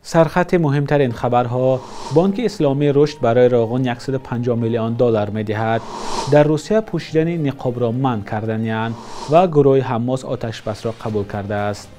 سرخط مهمترین خبرها: بانک اسلامی رشد برای روغن 150 میلیون دلار می‌دهد. در روسیه پوشیدن نقاب را منع کردند و گروه حماس آتش بس را قبول کرده است.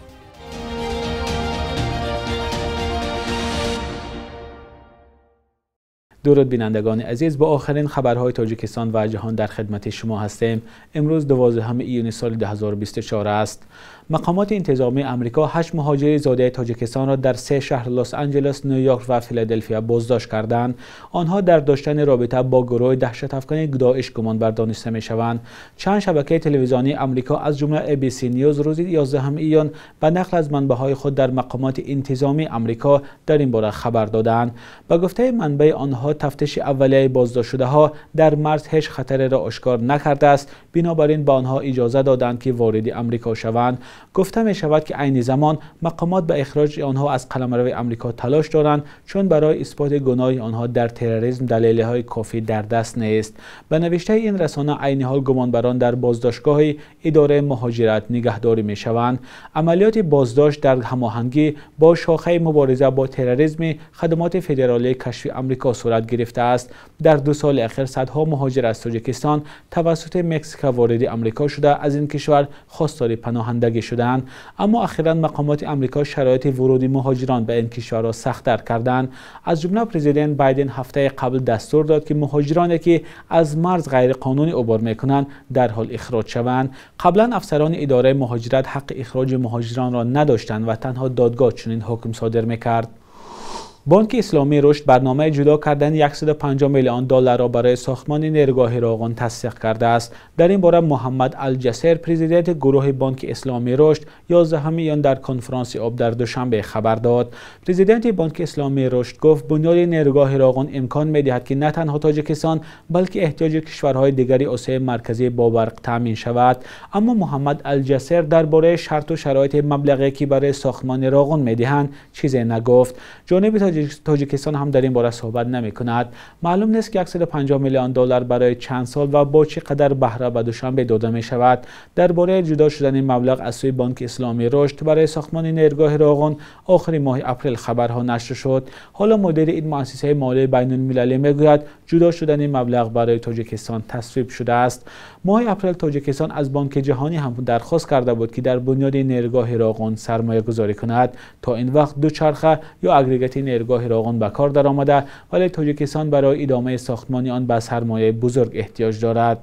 درود بینندگان عزیز، با آخرین خبرهای تاجیکستان و جهان در خدمت شما هستیم. امروز 12 ایون سال 2024 است. مقامات انتظامی آمریکا 8 مهاجر زاده تاجیکستان را در 3 شهر لس آنجلس، نیویورک و فیلادلفیا بازداشت کردند. آنها در داشتن رابطه با گروه دهشت افکن داعش گمان بر دانسته می‌شوند. چند شبکه تلویزیونی آمریکا از جمله ABC نیوز روز 11 ایون به نقل از منبع‌های خود در مقامات انتظامی آمریکا در این باره خبر دادند. به گفته منبع آنها، تفتیش اولیه بازداشت شده ها در مرز هیچ خطری را آشکار نکرده است، بنابراین به آنها اجازه دادند که وارد آمریکا شوند. گفته می شود که عین زمان مقامات به اخراج آنها از قلمرو آمریکا تلاش دارند، چون برای اثبات گناه آنها در تروریسم دلایل کافی در دست نیست. به نوشته این رسانه، عین حال گمانبران در بازداشتگاه اداره مهاجرت نگهداری می شوند. عملیات بازداشت در هماهنگی با شاخه مبارزه با تروریسم خدمات فدرالی کشفی آمریکا صورت گرفته است. در 2 سال اخیر صدها مهاجر از تاجیکستان توسط مکزیک وارد آمریکا شده از این کشور خواستار پناهندگی شدند، اما اخیراً مقامات آمریکا شرایط ورود مهاجران به این کشور را سخت‌تر کردند. از جمله پرزیدنت بایدن هفته قبل دستور داد که مهاجرانی که از مرز غیر قانونی عبور می‌کنند در حال اخراج شوند. قبلا افسران اداره مهاجرت حق اخراج مهاجران را نداشتند و تنها دادگاه چنین حکم صادر می‌کرد. بانک اسلامی رشد برنامه جدا کردن 150 میلیون دلار را برای ساختمان نیروگاه روغن تصدیق کرده است. در این باره محمد الجسر، پرزیدنت گروه بانک اسلامی رشد، 11 ایون در کنفرانس آب در دوشنبه خبر داد. پرزیدنت بانک اسلامی رشد گفت بنیاد نیروگاه روغن امکان می‌دهد که نه تنها تاجیکستان بلکه احتیاج کشورهای دیگری آسیای مرکزی با برق تامین شود. اما محمد الجسر درباره شرط و شرایط مبلغی که برای ساختمان روغن می‌دهند چیزی نگفت. جانب تاجیکستان هم در این باره صحبت نمی کند. معلوم نیست که 150 میلیون دلار برای چند سال و با چقدر بهره به دوشنبه داده می شود. درباره جدا شدن این مبلغ از سوی بانک اسلامی رشد برای ساختمان نیروگاه روغن آخر ماه اپریل خبرها نشر شد. حالا مدیر این مؤسسه مالی بین المللی می گوید جدا شدن این مبلغ برای تاجیکستان تصویب شده است. ماه اپریل تاجیکستان از بانک جهانی هم درخواست کرده بود که در بنیاد نیروگاه روغن سرمایه گذاری کند. تا این وقت دوچرخه یا اگریگات نیروگاه روغن به کار درآمده، ولی تاجیکستان برای ادامه ساختمان آن به سرمایه بزرگ احتیاج دارد.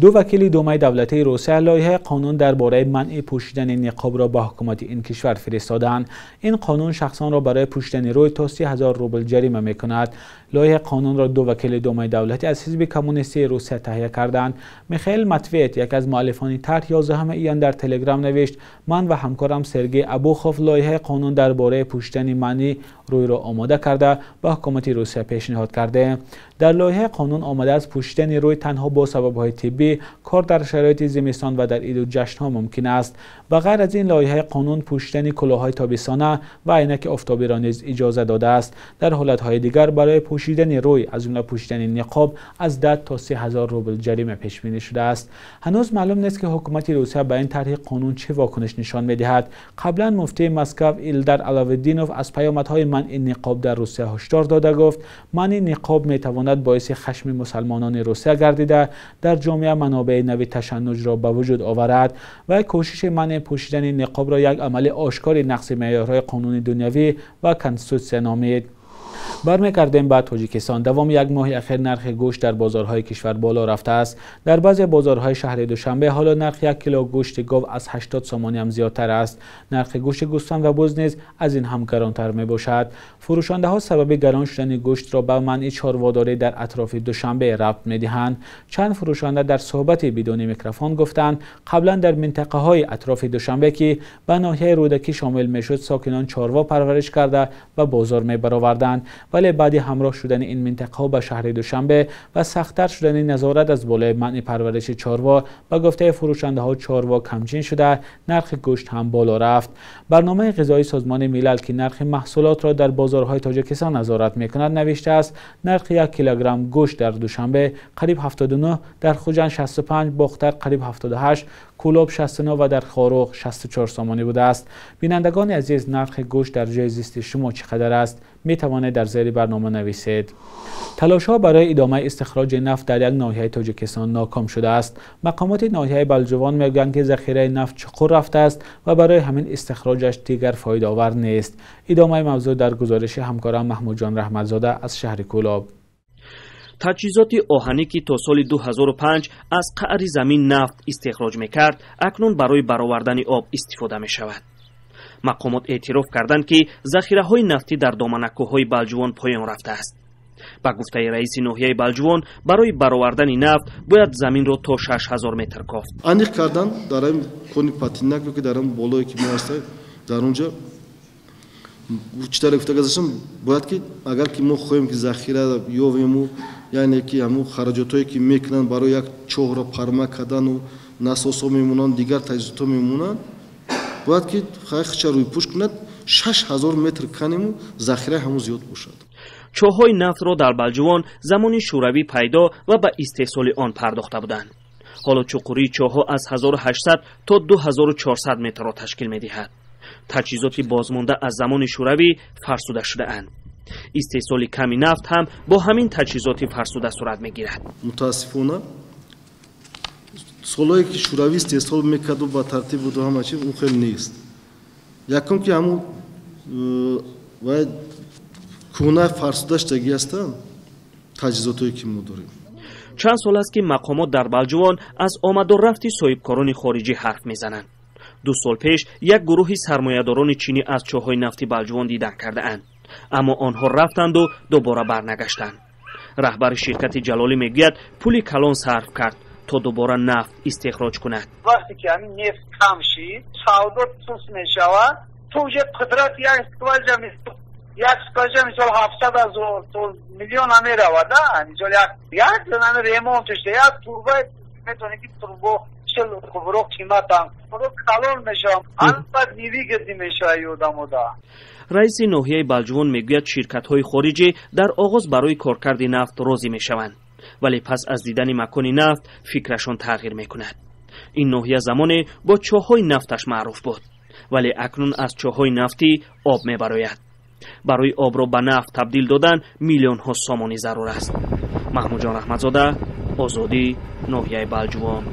2 وکیل دومه دولتی روسیه لایحه قانون درباره منع پوشیدن نقاب را به حکومت این کشور فرستادند. این قانون شخصان را برای پوشیدن روی تا 30,000 روبل جریمه می‌کند. لایحه قانون را 2 وکیل دومه دولتی از حزب کمونیستی روسیه تهیه کردند. میخائیل ماتویت، یک از مؤلفان طرح، 11 ایون در تلگرام نوشت: من و همکارم سرگئی ابوخوف لایحه قانون درباره پوشیدن منع روی را آماده کرده به حکومت روسیه پیشنهاد کرده. در لایحه قانون آمده است پوشیدن روی تنها با سبب‌های طبی، کار در شرایط زمستان و در عید و جشن‌ها ممکن است. و غیر از این لایحه قانون پوشیدن کلاه‌های تابستانه و عینک آفتابی را نیز اجازه داده است. در حالت‌های دیگر برای پوشیدن روی از جمله پوشیدن نقاب از 10 تا 30,000 روبل جریمه پیش بینی شده است. هنوز معلوم نیست که حکومت روسیه به این طرح قانون چه واکنش نشان می‌دهد. قبلا مفتی مسکو ایلدار علاءالدینوف از پیامدهای منع نقاب در روسیه هشدار داده گفت: منع نقاب می‌تواند باعث خشم مسلمانان روسیه گردیده در جامعه منابع نوی تشنج را به وجود آورد و کوشش منع پوشیدن نقاب را یک عمل آشکار نقض معیارهای قانون دنیوی و کنستیتوسیون نامید. برمیگردیم به تاجیکستان. دوام یک ماه اخیر نرخ گوشت در بازارهای کشور بالا رفته است. در بعضی بازارهای شهر دوشنبه حالا نرخ 1 کیلو گوشت گاو از 80 سومانی هم زیادتر است. نرخ گوشت گوسفند و بز نیز از این هم گرانتر می باشد. فروشنده ها سبب گران شدن گوشت را به منع چارواداری در اطراف دوشنبه ربط می دهند. چند فروشنده در صحبت بدون میکروفون گفتند قبلا در منطقه های اطراف دوشنبه که به ناحیه رودکی شامل می شد ساکنان چاروا پرورش کرده و بازار می برآوردند، ولی بعد همراه شدن این منطقه ها به شهر دوشنبه و سخت‌تر شدن نظارت از بالای منع پرورش چاروا و گفته فروشنده ها چاروا کمچین شده، نرخ گوشت هم بالا رفت. برنامه غذایی سازمان ملل که نرخ محصولات را در بازارهای تاجیکستان نظارت می‌کند نوشته است نرخ 1 کیلوگرم گوشت در دوشنبه قریب 79، در خوجند 65، باختر قریب 78، کولوب 69 و در خاروق 64 سامانی بوده است. بینندگان عزیز، نرخ گوشت در جای زیست شما چقدر است؟ می توانید در زیر برنامه نویسید. تلاش‌ها برای ادامه استخراج نفت در یک ناحیه تاجیکستان ناکام شده است. مقامات ناحیه بلجوان میگویند که ذخیره نفت چقور رفته است و برای همین استخراجش دیگر فایده آور نیست. ادامه موضوع در گزارش همکارم محمود جان رحمتزاده از شهر کولوب. تجهیزات آهنی که تا سال 2005 از قعر زمین نفت استخراج میکرد، اکنون برای برآوردن آب استفاده می شود. مقامات اعتراف کردند که ذخیره های نفتی در دامنکوهای بلجوان پایان رفته است. با گفته رئیس ناحیه بلجوان، برای برآوردن نفت باید زمین را تا 6000 متر کافت. انیق کردن در این کنی پاتینک رو که در این بالایی که می‌هست در اونجا چطور گفته گذاشتم باید که اگر که ما خواهیم که ذخیره بیاوریم، یعنی که همون خراجاتی که میکنن برای یک چاه را پرما کردن و ناساسا میمونن، دیگر تجهیزات میمونن، باید که خیلی روی پوش کند 6000 متر کنیم و ذخیره همون زیاد باشد. چاه‌های نفت را در بلجوان زمان شوروی پیدا و به استحصال آن پرداخته بودند. حالا چقوری چاه‌ها از 1800 تا 2400 متر را تشکیل می‌دهد. تجهیزات بازمانده از زمان شوروی فرسوده شده اند. استحصال کمی نفت هم با همین تجهیزات فرسوده صورت می‌گیرد. متاسفانه سالایی که شوروی استحصال می‌کرد و با ترتیب بود و همه چی اون خیلی نیست. یکم که همون باید کونه فرسودش تگی هستن تجهیزاتی که ما داریم. چند سال است که مقامات در بلجوان از آمد و رفت صاحبکاران خارجی حرف میزنند. 2 سال پیش یک گروه سرمایه‌داران چینی از چاه‌های نفتی بلجوان دیدن کرده اند، اما آنها رفتند و دوباره برنگشتند. رهبر شرکت جلالی میگوید پولی کلان صرف کرد تا دوباره نفت استخراج کند. وقتی که همین نفت کم شد، سودا سوس میشود، تو یه قدرت یک سکاجه مثال 700 میلیون همی روده، مثال یک زنان ریمونت شده، یک توربه میتونه که توربو 40 خبرو قیمت هم خبرو کلون میشم، البته نیوی گردی میشه یودم دا. رئیس ناحیه بلجوان میگوید شرکت‌های خارجی در آغاز برای کارکرد نفت راضی میشوند، ولی پس از دیدن مکان نفت فکرشان تغییر میکند. این ناحیه زمانی با چاه‌های نفتش معروف بود، ولی اکنون از چاه‌های نفتی آب میبراید. برای آب را به نفت تبدیل دادن میلیون ها سامانی ضرور است. محمود جان رحمتزاده، آزادی، ناحیه بلجوان.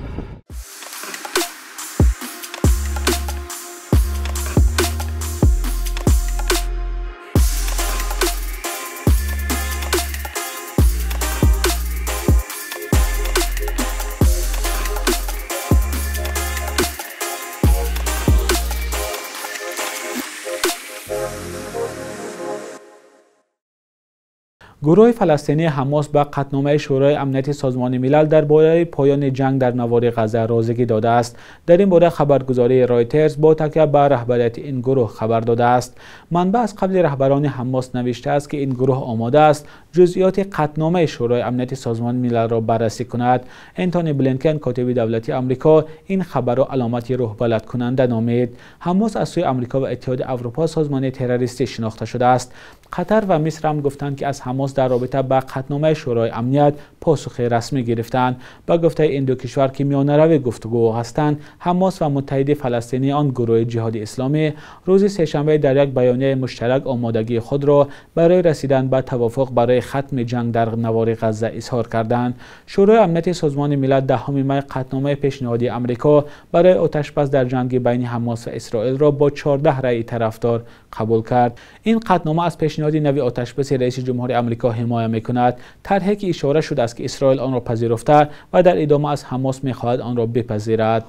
گروه فلسطینی حماس به قطعنامه شورای امنیت سازمان ملل درباره پایان جنگ در نوار غزه رازگی داده است. در این باره خبرگزاری رایترز با تکیه بر رهبریت این گروه خبر داده است. منبع از قبل رهبران حماس نوشته است که این گروه آماده است جزئیات قطعنامه شورای امنیت سازمان ملل را بررسی کند. انتونی بلینکن کاتب دولتی آمریکا این خبر را علامت روح بلد کننده نامید. حماس از سوی آمریکا و اتحاد اروپا سازمان تروریستی شناخته شده است. قطر و مصر هم گفتند که از حماس در رابطه با قطعنامه شورای امنیت پاسخ رسمی گرفتند. با گفته این دو کشور که میانه‌رو گفتگو هستند، حماس و متحد فلسطینی آن گروه جهاد اسلامی روز سه‌شنبه در یک بیانیه مشترک آمادگی خود را برای رسیدن به توافق برای ختم جنگ در نوار غزه اظهار کردند. شورای امنیت سازمان ملل 10 می قطعنامه پیشنهادی آمریکا برای آتش‌بس در جنگ بین حماس و اسرائیل را با 14 رأی طرفدار قبول کرد. این قطعنامه از پیشنهاد نوی آتش‌بس رئیس جمهور آمریکا حمایت می‌کند. طرحی که اشاره شده است که اسرائیل آن را پذیرفته و در ادامه از حماس می‌خواهد آن را بپذیرد.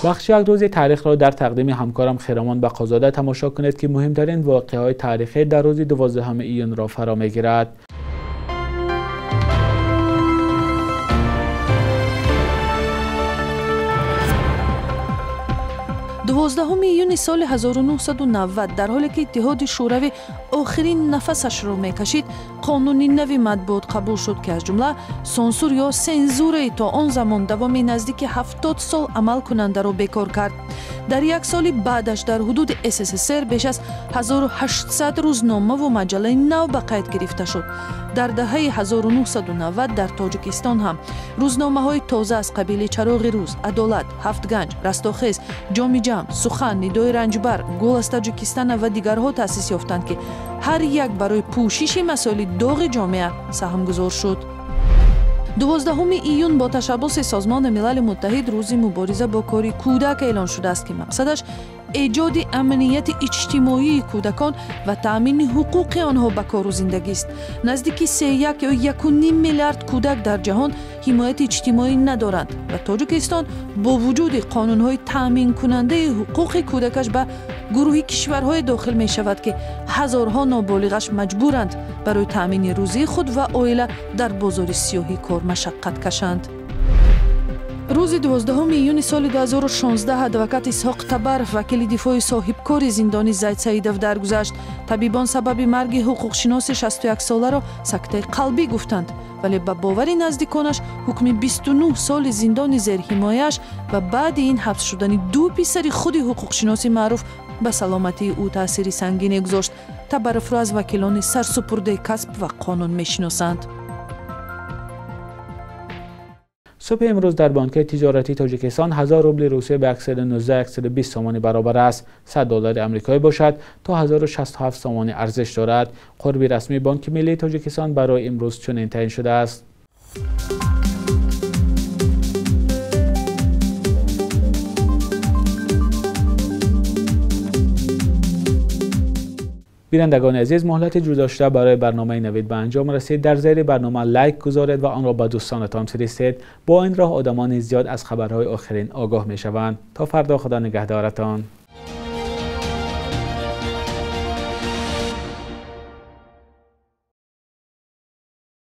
بخش یک روز تاریخ را در تقدیم همکارم خیرمان بقازاده تماشا کنید که مهمترین واقعه‌های تاریخی در روز 12 ایون را فرا می‌گیرد. 12 ایون سال 1990 در حالی که اتحاد شوروی آخرین نفسش را میکشید، قانون نوی مطبوعات قبول شد که از جمله سانسور یا سنزور تا آن زمان دوامی نزدیک 70 سال عمل کننده را بیکار کرد. در یک سال بعدش در حدود SSSR بیش از 1800 روزنامه و مجله نو به قید گرفته شد. در دهه 1990 در تاجیکستان هم روزنامه‌های تازه از قبیل چراغ روز، عدالت، هفتگنج، رستاخیز، جام جمع، سخن، ندای رنجبر، گل از تاجیکستان و دیگرها تأسیس یافتند که هر یک برای پوشش مسائل داغ جامعه سهمگذار شد. 12 ایون با تشبث سازمان ملل متحد روزی مبارزه با کار کودک اعلان شده است که مقصدش ایجاد امنیت اجتماعی کودکان و تأمین حقوق آنها به کار و زندگی است. نزدیک 3.1 یا 1.5 میلیارد کودک در جهان حمایت اجتماعی ندارند و تاجیکستان با وجود قانون‌های تأمین کننده حقوق کودکش به گروهی کشورهای داخل می شود که هزارها نابالغش مجبورند برای تأمین روزی خود و عائله در بازار سیاهی کار مشقت کشند. روز 12 ایون سال 2016 ادوکات اسحاق تبر وکیل دفاع صاحبکار زندانی زید سعیدов درگذشت. طبیبان سبب مرگ حقوقشناس 61 ساله را سکته قلبی گفتند، ولی به باور نزدیکانش حکم 29 سال زندان زیر حمایه‌اش و بعد این حبس شدن دو پسر خود حقوقشناس معروف به سلامتی او تأثیر سنگین گذاشت. تبرف را از وکیلان سرسپرده کسب و قانون میشناسند. صبح امروز در بانک تجارتی تاجیکستان 1000 روبل روسیه به اکثر 19120 تومان برابر است. 100 دلار آمریکایی باشد تا 1067 تومان ارزش دارد. قرب رسمی بانک ملی تاجیکستان برای امروز چنین تعیین شده است. بینندگان عزیز، مهلت جدا شده برای برنامه نوید به انجام رسید. در زیر برنامه لایک گذارید و آن را به دوستانتان فرستید. با این راه آدمان زیاد از خبرهای آخرین آگاه می شوند. تا فردا، خدا نگهدارتان.